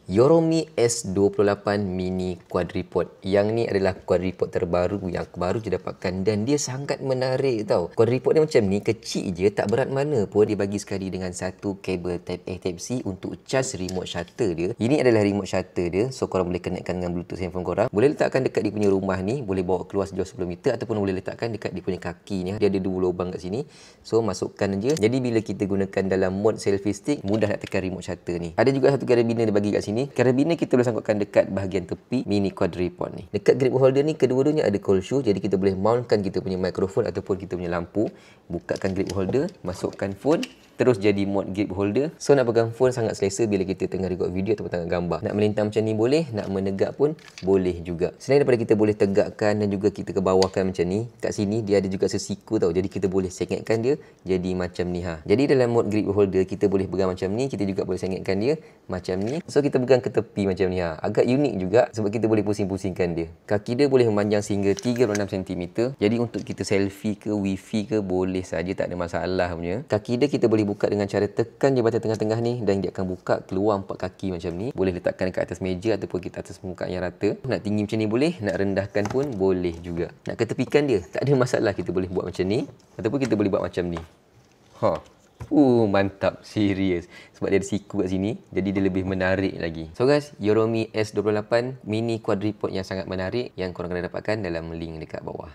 Yoromi S28 Mini Quadripod. Yang ni adalah quadripod terbaru yang baru je dapatkan dan dia sangat menarik tau. Quadripod dia macam ni, kecil je, tak berat mana pun. Dia bagi sekali dengan satu kabel Type A Type C untuk cas remote shutter dia. Ini adalah remote shutter dia. So korang boleh connectkan dengan Bluetooth handphone korang. Boleh letakkan dekat dia punya rumah ni, boleh bawa keluar sejauh 10 meter ataupun boleh letakkan dekat dia punya kaki ni. Dia ada dua lubang kat sini. So masukkan je. Jadi bila kita gunakan dalam mode selfie stick, mudah nak tekan remote shutter ni. Ada juga satu karabiner dia bagi kat sini. Karabiner kita boleh sangkutkan dekat bahagian tepi mini quadripod ni. Dekat grip holder ni kedua-duanya ada cold shoe, jadi kita boleh mountkan kita punya mikrofon ataupun kita punya lampu. Bukakan grip holder, masukkan phone, terus jadi mode grip holder. So nak pegang phone sangat selesa bila kita tengah record video ataupun tengah gambar. Nak melintang macam ni boleh, nak menegak pun boleh juga. Selain daripada kita boleh tegakkan dan juga kita ke bawahkan macam ni, kat sini dia ada juga sesiku tau. Jadi kita boleh sengitkan dia jadi macam ni ha. Jadi dalam mode grip holder kita boleh pegang macam ni, kita juga boleh sengitkan dia macam ni. So kita pegang ke tepi macam ni ha. Agak unik juga sebab kita boleh pusing-pusingkan dia. Kaki dia boleh memanjang sehingga 36 cm. Jadi untuk kita selfie ke wifi ke boleh saja, tak ada masalah punya. Kaki dia kita boleh buka dengan cara tekan jabatan tengah-tengah ni dan dia akan buka keluar 4 kaki macam ni. Boleh letakkan dekat atas meja ataupun kita atas permukaan yang rata. Nak tinggi macam ni boleh, nak rendahkan pun boleh juga. Nak ketepikan dia, tak ada masalah, kita boleh buat macam ni ataupun kita boleh buat macam ni. Mantap, serius. Sebab dia ada siku kat sini, jadi dia lebih menarik lagi. So guys, Yoromi S28 Mini Quadripod yang sangat menarik yang korang kena dapatkan dalam link dekat bawah.